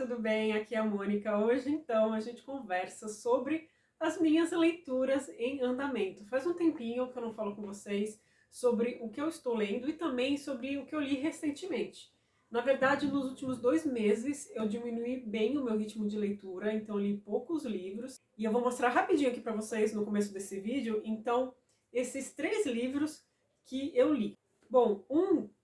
tudo bem? Aqui é a Mônica. Hoje, então, a gente conversa sobre as minhas leituras em andamento. Faz um tempinho que eu não falo com vocês sobre o que eu estou lendo e também sobre o que eu li recentemente. Na verdade, nos últimos 2 meses eu diminui bem o meu ritmo de leitura, então eu li poucos livros. E eu vou mostrar rapidinho aqui para vocês no começo desse vídeo, então, esses 3 livros que eu li. Bom,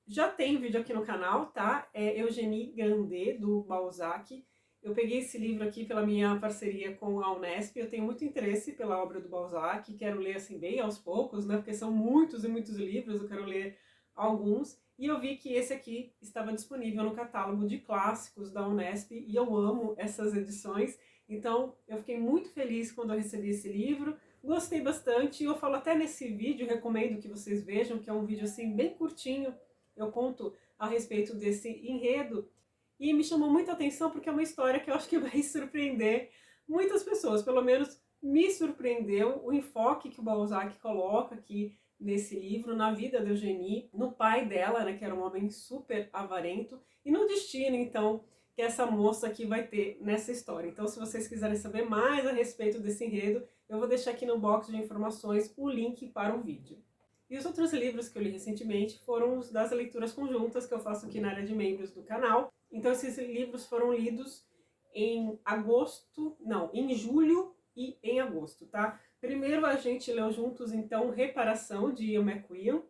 já tem vídeo aqui no canal, tá? É Eugénie Grandet, do Balzac. Eu peguei esse livro aqui pela minha parceria com a Unesp. Eu tenho muito interesse pela obra do Balzac, quero ler assim bem aos poucos, né? Porque são muitos e muitos livros, eu quero ler alguns. E eu vi que esse aqui estava disponível no catálogo de clássicos da Unesp e eu amo essas edições. Então eu fiquei muito feliz quando eu recebi esse livro. Gostei bastante e eu falo até nesse vídeo, recomendo que vocês vejam, que é um vídeo assim bem curtinho. Eu conto a respeito desse enredo e me chamou muita atenção porque é uma história que eu acho que vai surpreender muitas pessoas, pelo menos me surpreendeu o enfoque que o Balzac coloca aqui nesse livro, na vida da Eugénie, no pai dela, né, que era um homem super avarento, e no destino, então, que essa moça aqui vai ter nessa história. Então, se vocês quiserem saber mais a respeito desse enredo, eu vou deixar aqui no box de informações o link para o vídeo. E os outros livros que eu li recentemente foram os das leituras conjuntas que eu faço aqui na área de membros do canal. Então esses livros foram lidos em julho e em agosto, tá? Primeiro a gente leu juntos, então, Reparação, de Ian McEwan.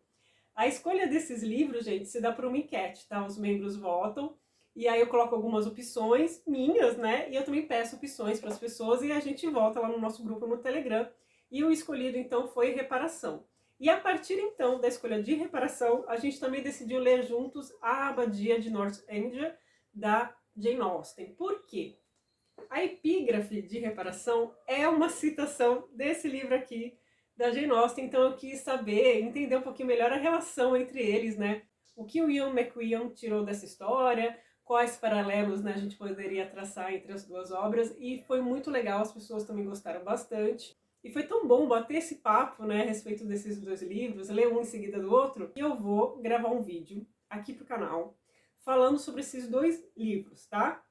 A escolha desses livros, gente, se dá por uma enquete, tá? Os membros votam, e aí eu coloco algumas opções minhas, né? E eu também peço opções para as pessoas e a gente vota lá no nosso grupo no Telegram. E o escolhido, então, foi Reparação. E a partir, então, da escolha de Reparação, a gente também decidiu ler juntos A Abadia de Northanger, da Jane Austen. Por quê? A epígrafe de Reparação é uma citação desse livro aqui, da Jane Austen, então eu quis saber, entender um pouquinho melhor a relação entre eles, né? O que o Ian McEwan tirou dessa história, quais paralelos, né, a gente poderia traçar entre as duas obras, e foi muito legal, as pessoas também gostaram bastante. E foi tão bom bater esse papo, né, a respeito desses 2 livros, ler um em seguida do outro, e eu vou gravar um vídeo aqui pro canal falando sobre esses 2 livros, tá?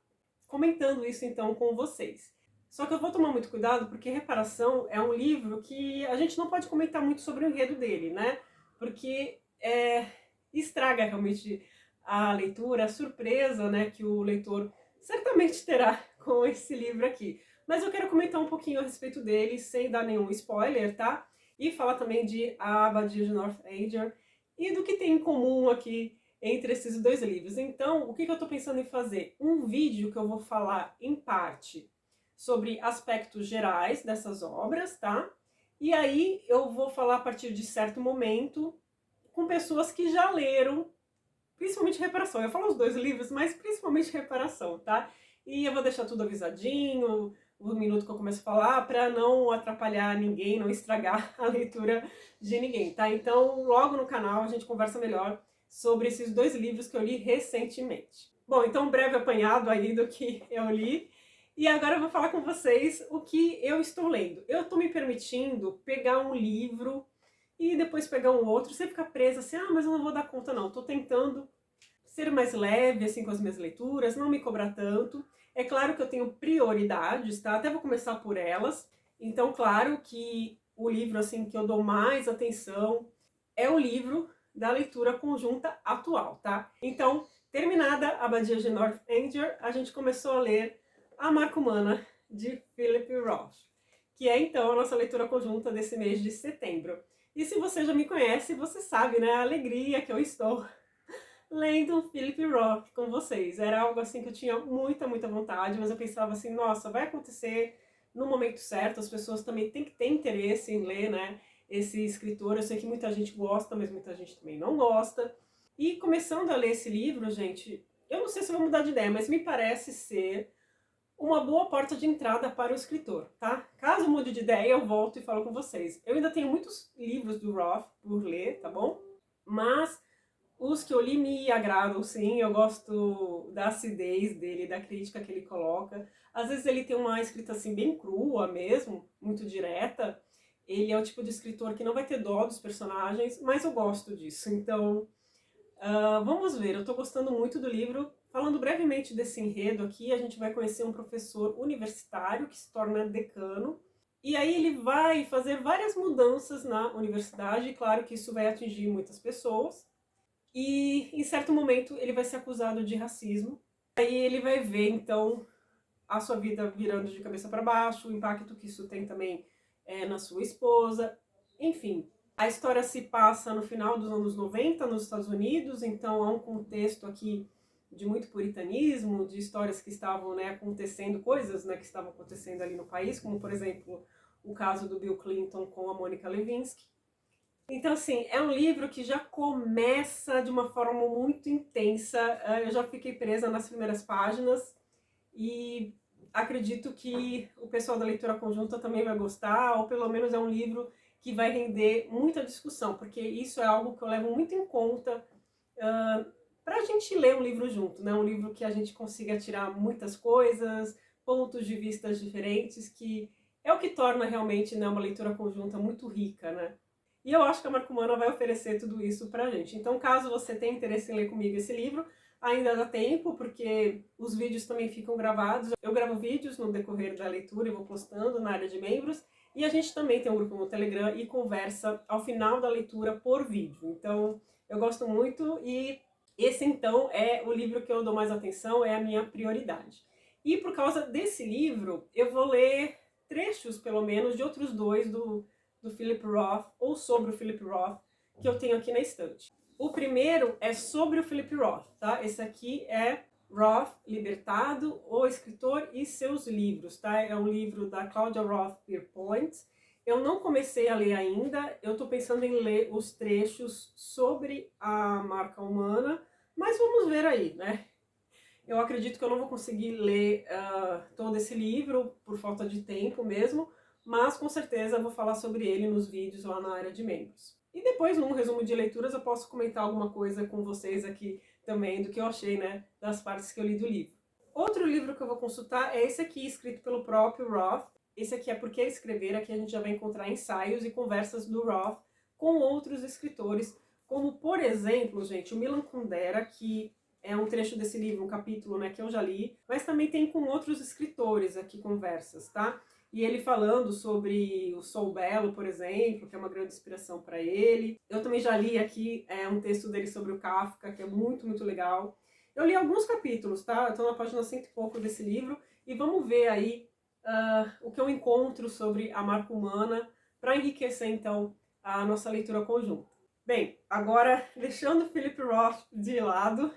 Comentando isso então com vocês. Só que eu vou tomar muito cuidado porque Reparação é um livro que a gente não pode comentar muito sobre o enredo dele, né? Porque estraga realmente a leitura, a surpresa, né, que o leitor certamente terá com esse livro aqui. Mas eu quero comentar um pouquinho a respeito dele, sem dar nenhum spoiler, tá? E falar também de A Abadia de Northanger e do que tem em comum aqui entre esses 2 livros. Então, o que eu estou pensando em fazer? Um vídeo que eu vou falar, em parte, sobre aspectos gerais dessas obras, tá? E aí eu vou falar a partir de certo momento com pessoas que já leram, principalmente Reparação. Eu falo os 2 livros, mas principalmente Reparação, tá? E eu vou deixar tudo avisadinho, o minuto que eu começo a falar, para não atrapalhar ninguém, não estragar a leitura de ninguém, tá? Então, logo no canal a gente conversa melhor sobre esses 2 livros que eu li recentemente. Bom, então um breve apanhado aí do que eu li. E agora eu vou falar com vocês o que eu estou lendo. Eu estou me permitindo pegar um livro e depois pegar um outro, sem ficar presa assim, mas eu não vou dar conta não. Estou tentando ser mais leve assim com as minhas leituras, não me cobrar tanto. É claro que eu tenho prioridades, tá? Até vou começar por elas. Então, claro que o livro assim que eu dou mais atenção é o livro da leitura conjunta atual, tá? Então, terminada a Abadia de Northanger, a gente começou a ler A Marca Humana, de Philip Roth, que é então a nossa leitura conjunta desse mês de setembro. E se você já me conhece, você sabe, né, a alegria que eu estou lendo Philip Roth com vocês. Era algo assim que eu tinha muita vontade, mas eu pensava assim, nossa, vai acontecer no momento certo, as pessoas também têm que ter interesse em ler, né, esse escritor. Eu sei que muita gente gosta, mas muita gente também não gosta. E começando a ler esse livro, gente, eu não sei se eu vou mudar de ideia, mas me parece ser uma boa porta de entrada para o escritor, tá? Caso mude de ideia, eu volto e falo com vocês. Eu ainda tenho muitos livros do Roth por ler, tá bom? Mas os que eu li me agradam, sim. Eu gosto da acidez dele, da crítica que ele coloca. Às vezes ele tem uma escrita assim bem crua mesmo, muito direta. Ele é o tipo de escritor que não vai ter dó dos personagens, mas eu gosto disso. Então, vamos ver. Eu tô gostando muito do livro. falando brevemente desse enredo aqui, a gente vai conhecer um professor universitário que se torna decano, e aí ele vai fazer várias mudanças na universidade, e claro que isso vai atingir muitas pessoas, e em certo momento ele vai ser acusado de racismo. Aí ele vai ver então a sua vida virando de cabeça para baixo, o impacto que isso tem também na sua esposa, enfim. A história se passa no final dos anos 90 nos Estados Unidos, então há um contexto aqui de muito puritanismo, de histórias que estavam acontecendo, coisas que estavam acontecendo ali no país, como por exemplo o caso do Bill Clinton com a Monica Lewinsky. Então, assim, é um livro que já começa de uma forma muito intensa. Eu já fiquei presa nas primeiras páginas e acredito que o pessoal da leitura conjunta também vai gostar, ou pelo menos é um livro que vai render muita discussão, porque isso é algo que eu levo muito em conta para a gente ler um livro junto, né? Um livro que a gente consiga tirar muitas coisas, pontos de vista diferentes, que é o que torna realmente uma leitura conjunta muito rica, né? E eu acho que a Marca Humana vai oferecer tudo isso pra gente. Então, caso você tenha interesse em ler comigo esse livro, ainda dá tempo, porque os vídeos também ficam gravados. Eu gravo vídeos no decorrer da leitura e vou postando na área de membros. E a gente também tem um grupo no Telegram e conversa ao final da leitura por vídeo. Então, eu gosto muito e esse, então, é o livro que eu dou mais atenção, é a minha prioridade. E por causa desse livro, eu vou ler trechos, pelo menos, de outros dois do Philip Roth, ou sobre o Philip Roth, que eu tenho aqui na estante. O primeiro é sobre o Philip Roth, tá? Esse aqui é Roth, Libertado, o Escritor e Seus Livros, tá? É um livro da Claudia Roth Pierpoint. Eu não comecei a ler ainda, eu tô pensando em ler os trechos sobre a marca humana, mas vamos ver aí, né? Eu acredito que eu não vou conseguir ler todo esse livro, por falta de tempo mesmo, mas com certeza eu vou falar sobre ele nos vídeos lá na área de membros. E depois, num resumo de leituras, eu posso comentar alguma coisa com vocês aqui também do que eu achei, né, das partes que eu li do livro. Outro livro que eu vou consultar é esse aqui, escrito pelo próprio Roth. Esse aqui é Por que Escrever. Aqui a gente já vai encontrar ensaios e conversas do Roth com outros escritores, como, por exemplo, gente, o Milan Kundera, que é um trecho desse livro, um capítulo, né, que eu já li, mas também tem com outros escritores aqui conversas, tá? E ele falando sobre o Sol Belo, por exemplo, que é uma grande inspiração para ele. Eu também já li aqui um texto dele sobre o Kafka, que é muito, muito legal. Eu li alguns capítulos, tá? Eu tô na página 100 e pouco desse livro, e vamos ver aí o que eu encontro sobre a marca humana para enriquecer, então, a nossa leitura conjunta. Bem, agora, deixando o Philip Roth de lado,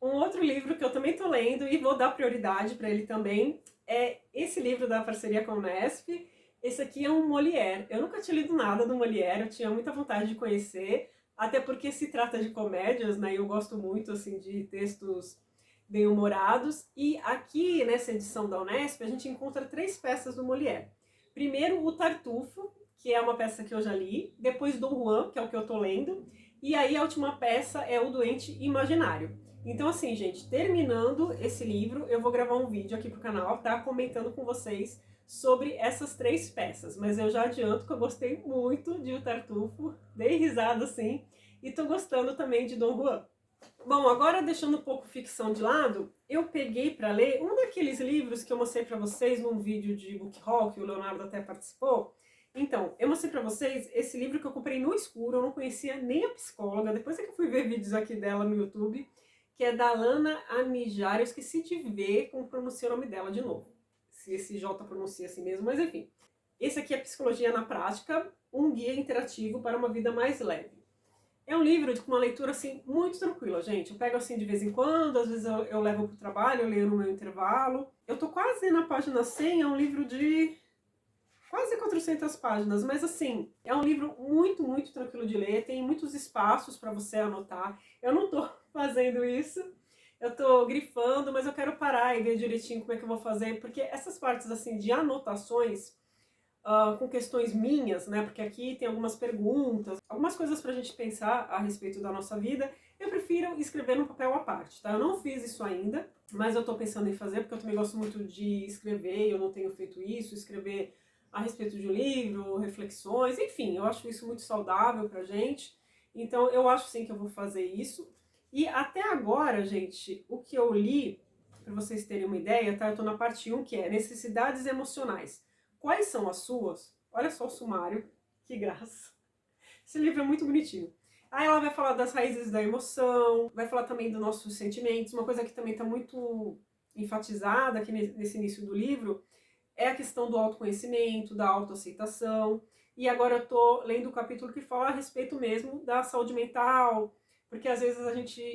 um outro livro que eu também estou lendo e vou dar prioridade para ele também é esse livro da parceria com a Unesp. Esse aqui é um Molière. Eu nunca tinha lido nada do Molière, eu tinha muita vontade de conhecer, até porque se trata de comédias, né? E eu gosto muito assim de textos bem-humorados. E aqui nessa edição da Unesp a gente encontra 3 peças do Molière. Primeiro, o Tartufo, que é uma peça que eu já li. Depois, Dom Juan, que é o que eu estou lendo. E aí a última peça é O Doente Imaginário. Então assim, gente, terminando esse livro, eu vou gravar um vídeo aqui pro canal, tá? Comentando com vocês sobre essas 3 peças. Mas eu já adianto que eu gostei muito de O Tartufo, dei risada assim, e tô gostando também de Dom Juan. Bom, agora deixando um pouco ficção de lado, eu peguei para ler um daqueles livros que eu mostrei para vocês num vídeo de book haul, que o Leonardo até participou. Então, eu mostrei para vocês esse livro que eu comprei no escuro, eu não conhecia nem a psicóloga, depois é que eu fui ver vídeos aqui dela no YouTube, que é da Lana Anijar. Eu esqueci de ver como pronuncia o nome dela de novo, se esse J pronuncia assim mesmo, mas enfim. Esse aqui é Psicologia na Prática, um guia interativo para uma vida mais leve. É um livro com uma leitura assim muito tranquila, gente. Eu pego assim de vez em quando, às vezes eu levo para o trabalho, eu leio no meu intervalo. Eu tô quase na página 100, é um livro de quase 400 páginas, mas assim, é um livro muito, muito tranquilo de ler, tem muitos espaços para você anotar. Eu não tô fazendo isso, eu tô grifando, mas eu quero parar e ver direitinho como é que eu vou fazer, porque essas partes assim de anotações, com questões minhas, né, porque aqui tem algumas perguntas, algumas coisas pra gente pensar a respeito da nossa vida, eu prefiro escrever no papel à parte, tá? Eu não fiz isso ainda, mas eu tô pensando em fazer, porque eu também gosto muito de escrever, eu não tenho feito isso, escrever a respeito de um livro, reflexões, enfim, eu acho isso muito saudável pra gente, então eu acho sim que eu vou fazer isso. E até agora, gente, o que eu li, para vocês terem uma ideia, tá? Eu tô na parte 1, que é necessidades emocionais. Quais são as suas? Olha só o sumário, que graça. Esse livro é muito bonitinho. Aí ela vai falar das raízes da emoção, vai falar também dos nossos sentimentos. Uma coisa que também está muito enfatizada aqui nesse início do livro é a questão do autoconhecimento, da autoaceitação. E agora eu tô lendo o capítulo que fala a respeito mesmo da saúde mental, porque às vezes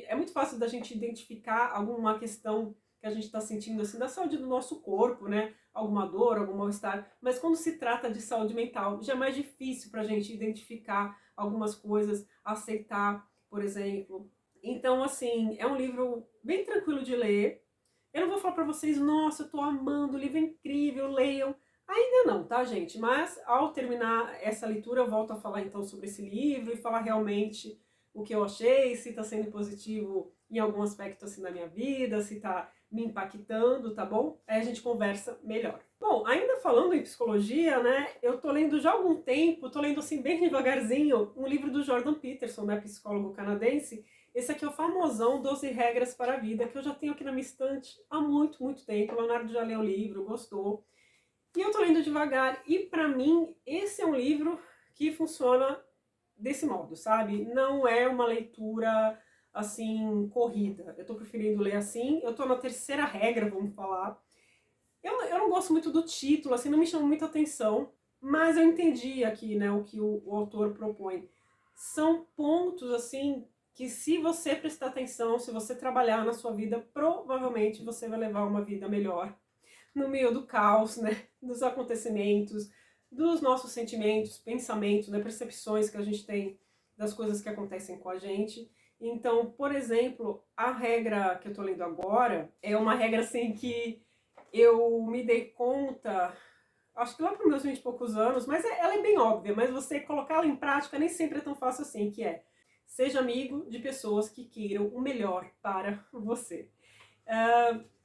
é muito fácil da gente identificar alguma questão que a gente está sentindo assim da saúde do nosso corpo, né? Alguma dor, algum mal-estar, mas quando se trata de saúde mental, já é mais difícil para a gente identificar algumas coisas, aceitar, por exemplo. Então, assim, é um livro bem tranquilo de ler. Eu não vou falar para vocês, nossa, eu tô amando, o livro é incrível, leiam. Ainda não, tá, gente? Mas ao terminar essa leitura, eu volto a falar então sobre esse livro e falar realmente o que eu achei, se tá sendo positivo em algum aspecto assim da minha vida, se tá me impactando, tá bom? Aí a gente conversa melhor. Bom, ainda falando em psicologia, né, eu tô lendo já há algum tempo, tô lendo assim bem devagarzinho, um livro do Jordan Peterson, né, psicólogo canadense. Esse aqui é o famosão 12 Regras para a Vida, que eu já tenho aqui na minha estante há muito, muito tempo. O Leonardo já leu o livro, gostou. E eu tô lendo devagar, e pra mim, esse é um livro que funciona desse modo, sabe? Não é uma leitura assim, corrida. Eu tô preferindo ler assim. Eu tô na terceira regra, vamos falar. Eu não gosto muito do título, assim, não me chama muita atenção, mas eu entendi aqui, né, o que o autor propõe. São pontos, assim, que se você prestar atenção, se você trabalhar na sua vida, provavelmente você vai levar uma vida melhor. No meio do caos, né, dos acontecimentos, dos nossos sentimentos, pensamentos, né, percepções que a gente tem das coisas que acontecem com a gente. Então, por exemplo, a regra que eu tô lendo agora é uma regra, assim, que eu me dei conta, acho que lá para os meus 20 e poucos anos, mas ela é bem óbvia, mas você colocá-la em prática nem sempre é tão fácil assim, que é: seja amigo de pessoas que queiram o melhor para você.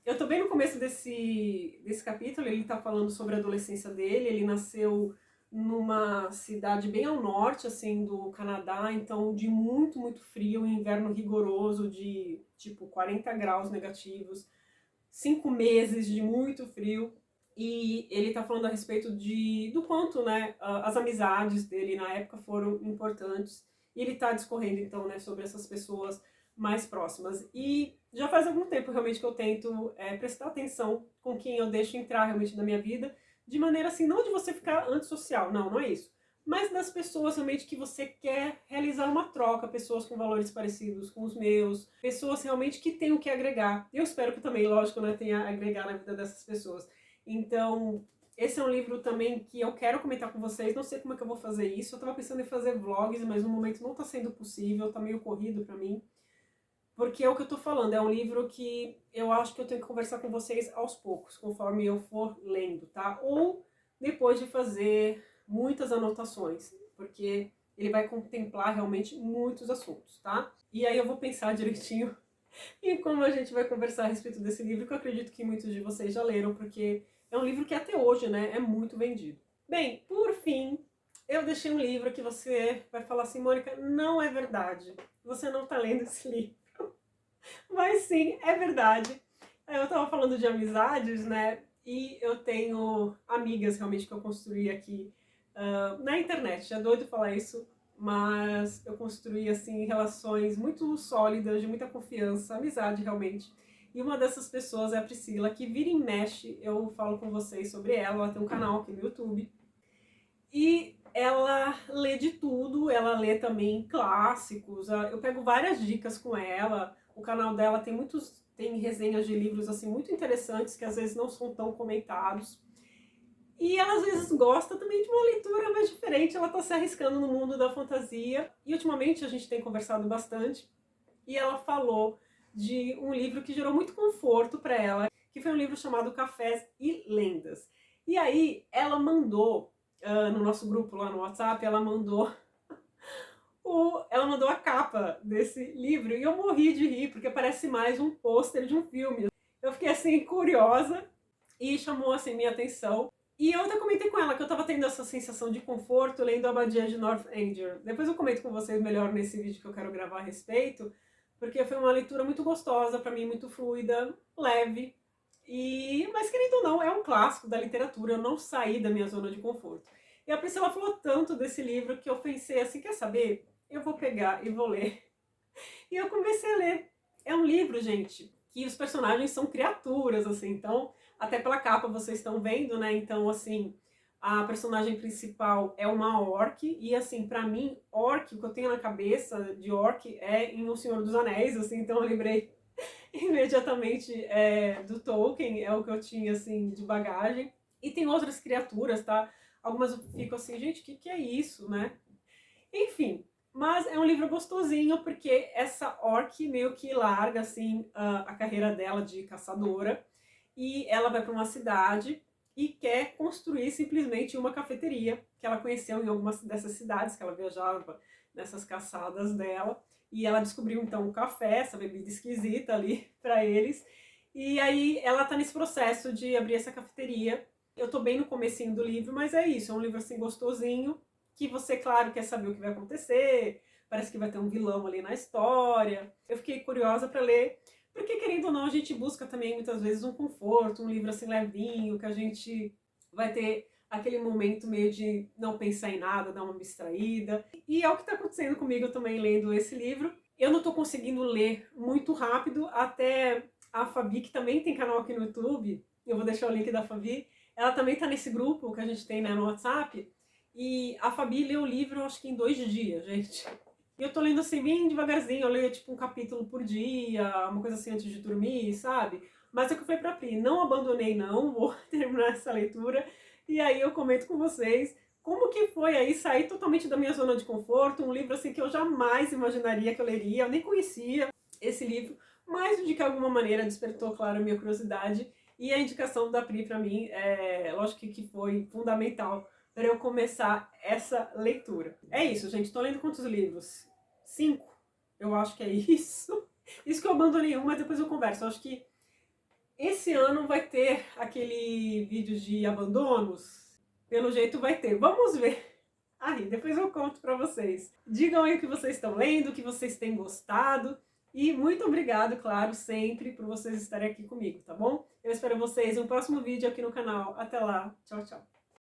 Eu estou bem no começo desse capítulo, ele está falando sobre a adolescência dele, ele nasceu numa cidade bem ao norte, assim, do Canadá, então de muito, muito frio, um inverno rigoroso de, tipo, 40 graus negativos, 5 meses de muito frio, e ele está falando a respeito do quanto, né, as amizades dele na época foram importantes, e ele está discorrendo então, né, sobre essas pessoas mais próximas. E já faz algum tempo realmente que eu tento prestar atenção com quem eu deixo entrar realmente na minha vida, de maneira assim, não de você ficar antissocial, não é isso, mas das pessoas realmente que você quer realizar uma troca, pessoas com valores parecidos com os meus, pessoas realmente que têm o que agregar. Eu espero que também, lógico, né, tenha a agregar na vida dessas pessoas. Então, esse é um livro também que eu quero comentar com vocês, não sei como é que eu vou fazer isso, eu tava pensando em fazer vlogs, mas no momento não tá sendo possível, tá meio corrido pra mim, porque é o que eu tô falando, é um livro que eu acho que eu tenho que conversar com vocês aos poucos, conforme eu for lendo, tá? Ou depois de fazer muitas anotações, porque ele vai contemplar realmente muitos assuntos, tá? E aí eu vou pensar direitinho em como a gente vai conversar a respeito desse livro, que eu acredito que muitos de vocês já leram, porque é um livro que até hoje, né, é muito vendido. Bem, por fim, eu deixei um livro que você vai falar assim: Mônica, não é verdade, você não tá lendo esse livro. Mas sim, é verdade. Eu tava falando de amizades, né? E eu tenho amigas realmente que eu construí aqui na internet. É doido falar isso, mas eu construí assim relações muito sólidas, de muita confiança, amizade realmente. E uma dessas pessoas é a Priscila, que vira e mexe, eu falo com vocês sobre ela tem um canal aqui no YouTube. E ela lê de tudo, ela lê também clássicos, eu pego várias dicas com ela. O canal dela tem resenhas de livros assim muito interessantes que às vezes não são tão comentados. E ela às vezes gosta também de uma leitura mais diferente, ela está se arriscando no mundo da fantasia. E ultimamente a gente tem conversado bastante, e ela falou de um livro que gerou muito conforto para ela, que foi um livro chamado Cafés e Lendas. E aí ela mandou, no nosso grupo lá no WhatsApp, ela mandou a capa desse livro, e eu morri de rir, porque parece mais um pôster de um filme. Eu fiquei assim curiosa e chamou assim minha atenção. E eu até comentei com ela que eu tava tendo essa sensação de conforto lendo a Abadia de Northanger. Depois eu comento com vocês melhor nesse vídeo que eu quero gravar a respeito. porque foi uma leitura muito gostosa para mim, muito fluida, leve, mas querendo ou não, é um clássico da literatura, eu não saí da minha zona de conforto. E a Priscila falou tanto desse livro que eu pensei assim, quer saber? Eu vou pegar e vou ler. E eu comecei a ler. É um livro, gente, que os personagens são criaturas, assim, então, até pela capa vocês estão vendo, né? Então, assim, a personagem principal é uma orc, e assim, pra mim, orc, o que eu tenho na cabeça de orc é em O Senhor dos Anéis, assim, então eu lembrei imediatamente do Tolkien, é o que eu tinha, assim, de bagagem. E tem outras criaturas, tá? Algumas eu fico assim, gente, o que é isso, né? Enfim, mas é um livro gostosinho porque essa orc meio que larga assim a carreira dela de caçadora e ela vai para uma cidade e quer construir simplesmente uma cafeteria que ela conheceu em algumas dessas cidades que ela viajava nessas caçadas dela. E ela descobriu então o café, essa bebida esquisita ali para eles. E aí ela tá nesse processo de abrir essa cafeteria. Eu tô bem no comecinho do livro, mas é isso, é um livro assim gostosinho, que você, claro, quer saber o que vai acontecer, parece que vai ter um vilão ali na história. Eu fiquei curiosa para ler, porque querendo ou não, a gente busca também muitas vezes um conforto, um livro assim levinho, que a gente vai ter aquele momento meio de não pensar em nada, dar uma abstraída. E é o que está acontecendo comigo também lendo esse livro. Eu não estou conseguindo ler muito rápido, até a Fabi, que também tem canal aqui no YouTube, eu vou deixar o link da Fabi, ela também está nesse grupo que a gente tem, né, no WhatsApp, e a Fabi leu o livro, acho que em 2 dias, gente. E eu tô lendo assim, bem devagarzinho, eu leio tipo um capítulo por dia, uma coisa assim antes de dormir, sabe? Mas é o que eu falei pra Pri, não abandonei não, vou terminar essa leitura. E aí eu comento com vocês como que foi aí sair totalmente da minha zona de conforto, um livro assim que eu jamais imaginaria que eu leria, eu nem conhecia esse livro, mas de que alguma maneira despertou, claro, a minha curiosidade. E a indicação da Pri pra mim, lógico que foi fundamental para eu começar essa leitura. É isso, gente. Estou lendo quantos livros? 5? Eu acho que é isso. Isso que eu abandonei um, mas depois eu converso. Eu acho que esse ano vai ter aquele vídeo de abandonos. Pelo jeito vai ter. Vamos ver. Aí, depois eu conto para vocês. Digam aí o que vocês estão lendo, o que vocês têm gostado. E muito obrigado, claro, sempre por vocês estarem aqui comigo, tá bom? Eu espero vocês no próximo vídeo aqui no canal. Até lá. Tchau, tchau.